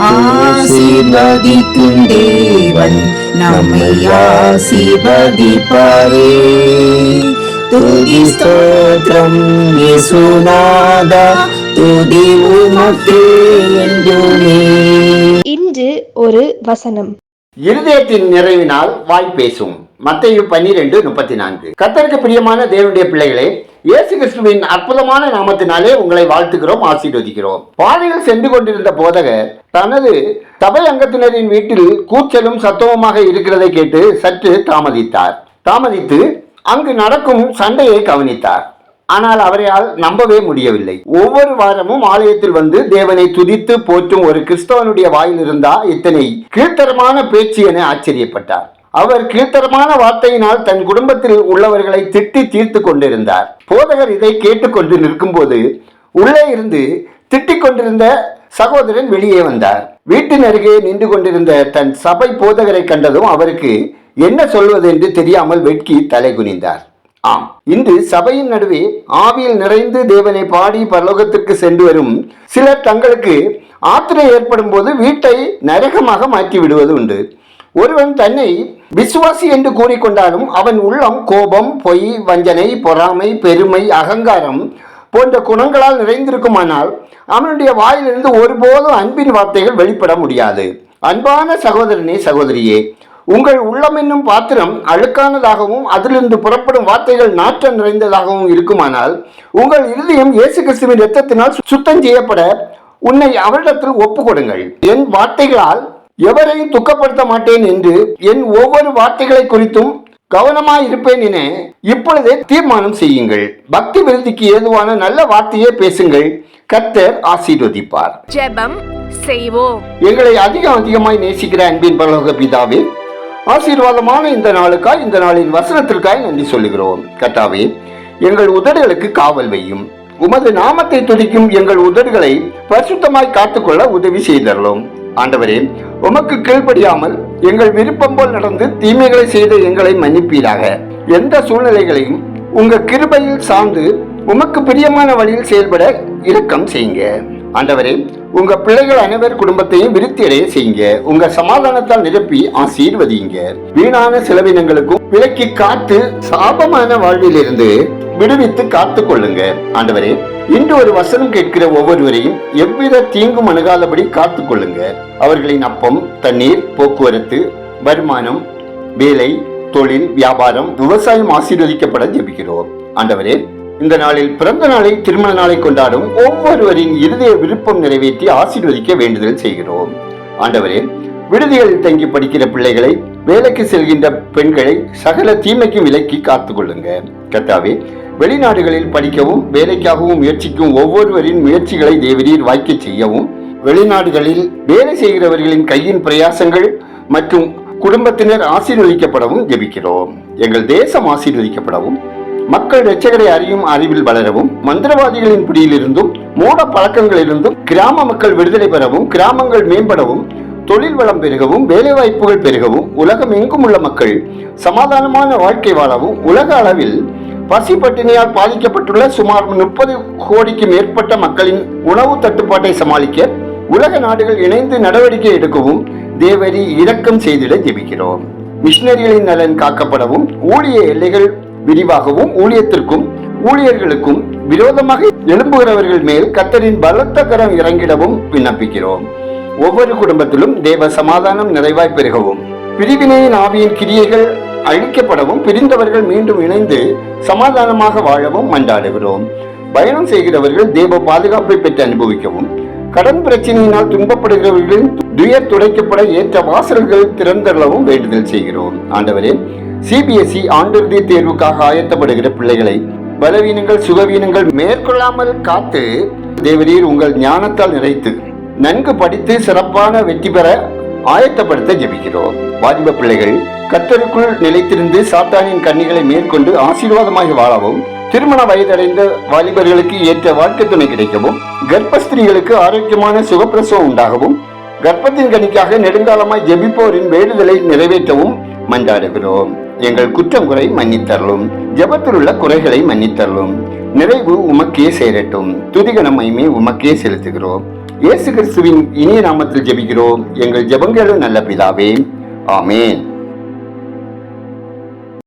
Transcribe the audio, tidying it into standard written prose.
ஆசீர்வதிக்கும் தேவன் நம்மை ஆசீர்வதிப்பாரே. துதி ஸ்தோத்திரம் இயேசுநாதா, துதி உமக்கே என்றுமே. இன்று ஒரு வசனம். இருதயத்தின் நிறைவினால் வாய் பேசும். மத்தேயு 12:34. கர்த்தருக்கு பிரியமான தேவனுடைய பிள்ளைகளே, இயேசு கிறிஸ்துவின் அற்புதமான நாமத்தினாலே உங்களை வாழ்த்துகிறோம், ஆசீர்வதிக்கிறோம். பாதையில் சென்று கொண்டிருந்த போதகர் தனது சபை அங்கத்தினரின் வீட்டில் கூச்சலும் சத்தமுமாக இருக்கிறதை கேட்டு சற்று தாமதித்து அங்கு நடக்கும் சண்டையை கவனித்தார். ஆனால் அவரால் நம்பவே முடியவில்லை. ஒவ்வொரு வாரமும் ஆலயத்தில் வந்து தேவனை துதித்து போற்றும் ஒரு கிறிஸ்தவனுடைய வாயில் இருந்தா இத்தனை கீழ்த்தரமான பேச்சு என ஆச்சரியப்பட்டார். அவர் கீழ்த்தரமான வார்த்தையினால் தன் குடும்பத்தில் உள்ளவர்களை திட்டி தீர்த்து கொண்டிருந்தார். போதகர் இதை கேட்டுக்கொண்டு நிற்கும் போது உள்ளே இருந்து திட்டிக் கொண்டிருந்த சகோதரன் வெளியே வந்தார். வீட்டின் அருகே நின்று கொண்டிருந்த தன் சபை போதகரை கண்டதும் அவருக்கு என்ன சொல்வது என்று தெரியாமல் வெட்கி தலை குனிந்தார். ஆம், இன்று சபையின் நடுவே ஆவியில் நிறைந்து தேவனை பாடி பரலோகத்திற்கு சென்று வரும் சிலர் தங்களுக்கு ஆத்திரம் ஏற்படும் போது வீட்டை நரகமாக மாற்றி விடுவது உண்டு. ஒருவன் தன்னை விசுவாசி என்று கூறிக்கொண்டாலும் அவன் உள்ளம் கோபம், பொய், வஞ்சனை, பொறாமை, பெருமை, அகங்காரம் போன்ற குணங்களால் நிறைந்திருக்குமானால் அவனுடைய வாயிலிருந்து ஒருபோதும் அன்பின் வார்த்தைகள் வெளிப்பட முடியாது. அன்பான சகோதரனே, சகோதரியே, உங்கள் உள்ளம் என்னும் பாத்திரம் அழுக்கானதாகவும் அதிலிருந்து புறப்படும் வார்த்தைகள் நாற்றம் நிறைந்ததாகவும் இருக்குமானால் உங்கள் இருதயம் இயேசு கிறிஸ்துவின் இரத்தத்தினால் சுத்தம் செய்யப்பட உன்னை அவரிடத்தில் ஒப்புக்கொடுங்கள். என் வார்த்தைகளால் எவரையும் துக்கப்படுத்த மாட்டேன் என்று என் ஒவ்வொரு வார்த்தைகளை குறித்தும் கவனமாய் இருப்பேன் என இப்பொழுதே தீர்மானம் செய்யுங்கள். பக்தி விருத்திக்கு ஏதுவான நல்ல வார்த்தையே பேசுங்கள். கர்த்தர் ஆசீர்வதிப்பார். ஜெபம் செய்வோம். எங்களை அதிகமாய் நேசிக்கிற அன்பின் பரலோக பிதாவே, ஆசீர்வாதமான இந்த நாளுக்காய், இந்த நாளின் வசனத்திற்காய் நன்றி சொல்லுகிறோம். கர்த்தாவே, எங்கள் உதடுகளுக்கு காவல் வையும். உமது நாமத்தை துதிக்கும் எங்கள் உதடுகளை பரிசுத்தமாய் காத்துக்கொள்ள உதவி செய்தரலும். ஆண்டவரே, உமக்கு கீழ்ப்படியாமல் எங்கள் விருப்பம் போல் நடந்து தீமைகளை செய்த எங்களை மன்னிப்பீராக. எந்த சூழ்நிலைகளையும் உங்க கிருபையில் சார்ந்து உமக்கு பிரியமான வழியில் செயல்பட இரக்கம் செய்யுங்க. ஆண்டவரே, உங்க பிள்ளைகள் அனைவர் குடும்பத்தையும் விருத்தியடைய செய்யுங்க. உங்க சமாதானத்தால் நிரப்பி ஆசீர்வதிங்க. வீணான செலவினங்களுக்கும் விலக்கி காத்து சாபமான வாழ்விலிருந்து விடுவித்து காத்து கொள்ளுங்க. ஆண்டவரே, இன்று ஒரு வசனம் கேட்கிற ஒவ்வொருவரையும் எவ்வித தீங்கும் அணுகாதபடி காத்து கொள்ளுங்க. அவர்களின் அப்பம், தண்ணீர், போக்குவரத்து, வருமானம், வேலை, தொழில், வியாபாரம், விவசாயம் ஆசீர்வதிக்கப்பட ஜெபிக்கிறோம். ஆண்டவரே, இந்த நாளில் பிறந்த நாளை, திருமண நாளை கொண்டாடும் ஒவ்வொருவரின் இருதய விருப்பம் நிறைவேற்றி ஆசீர்வதிக்க வேண்டுதல் செய்கிறோம். ஆண்டவரே, விடுதிகளில் தங்கி படிக்கிற பிள்ளைகளை, வேலைக்கு செல்கின்ற பெண்களை சகல தீமைக்கும் விலக்கி காத்துக் கொள்ளுங்க. கர்த்தாவே, வெளிநாடுகளில் படிக்கவும் வேலைக்காகவும் முயற்சிக்கும் ஒவ்வொருவரின் முயற்சிகளை தேவரீர் வாய்க்க செய்யவும், வெளிநாடுகளில் வேலை செய்கிறவர்களின் கையின் பிரயாசங்கள் மற்றும் குடும்பத்தினர் ஆசீர்வதிக்கப்படவும் ஜெபிக்கிறோம். எங்கள் தேசம் ஆசீர்வதிக்கப்படவும், மக்கள் இரட்சகரை அறியும் அறிவில் வளரவும், மந்திரவாதிகளின் பிடியிலிருந்தும் மூட பழக்கங்களிலிருந்தும் கிராம மக்கள் விடுதலை பெறவும், கிராமங்கள் மேம்படவும், தொழில் வளம் பெருகவும், வேலைவாய்ப்புகள் பெருகவும், உலகம் எங்கும் உள்ள மக்கள் சமாதானமான வாழ்க்கை வாழவும், உலக அளவில் பசி பட்டினியால் பாதிக்கப்பட்டுள்ள சுமார் 30 கோடிக்கு மேற்பட்ட மக்களின் உணவு தட்டுப்பாட்டை சமாளிக்க உலக நாடுகள் இணைந்து நடவடிக்கை எடுக்கவும் தேவரி இரக்கம் செய்திட ஜெபிக்கிறோம். மிஷனரிகளின் நலன் காக்கப்படவும், ஊழிய எல்லைகள் விரிவாகவும், ஊழியத்திற்கும் ஊழியர்களுக்கும் விரோதமாக எழும்புகிறவர்கள் மேல் கர்த்தரின் பலத்த கரம் இறங்கிடவும் விண்ணப்பிக்கிறோம். ஒவ்வொரு குடும்பத்திலும் தேவ சமாதானம் நிறைவாய் பெருகவும், பிரிவினையின் ஆவியின் கிரியைகள் அழிக்கப்படவும், பிரிந்தவர்கள் மீண்டும் இணைந்து சமாதானமாக வாழவும் மன்றாடுகிறோம். பயணம் செய்கிறவர்கள் தேவ பாதுகாப்பை பெற்று அனுபவிக்கவும், கடன் பிரச்சனையினால் துன்பப்படுகிறவர்களின் துயர் துடைக்கப்பட ஏற்ற வாசல்கள் திறந்தளவும் வேண்டுதல் செய்கிறோம். ஆண்டவரே, CBSE ஆண்டிறுதி தேர்வுக்காக ஆயத்தப்படுகிற பிள்ளைகளை பலவீனங்கள், சுகவீனங்கள் மேற்கொள்ளாமல் காத்து தேவரீர் உங்கள் ஞானத்தால் நிறைத்து நன்கு படித்து சிறப்பான வெற்றி பெற ஆயத்தப்படுத்த ஜெபிக்கிறோம். வாலிப பிள்ளைகள் கர்த்தருக்குள் நிலைத்திருந்து சாத்தானின் கண்ணிகளை மேற்கொண்டு ஆசீர்வாதமாக வாழவும், திருமண வயதடைந்த வாலிபர்களுக்கு ஏற்ற வாழ்க்கை துணை கிடைக்கவும், கர்ப்பஸ்திரீகளுக்கு ஆரோக்கியமான சுகப்பிரசவம் உண்டாகவும், கர்ப்பத்தின் கனிக்காக நெடுங்காலமாய் ஜெபிப்போரின் வேண்டுதலை நிறைவேற்றவும் மன்றாடுகிறோம். எங்கள் குற்றம் குறை மன்னித்தரலும், ஜெபத்தில் உள்ள குறைகளை மன்னித்தரலும். நிறைவு உமக்கே சேரட்டும். துதிகன மகிமை உமக்கே செலுத்துகிறோம். இயேசு கிறிஸ்துவின் இனிய நாமத்தில் ஜெபிக்கிறோம் எங்கள் ஜெபங்களும் நல்ல பிதாவே, ஆமேன்.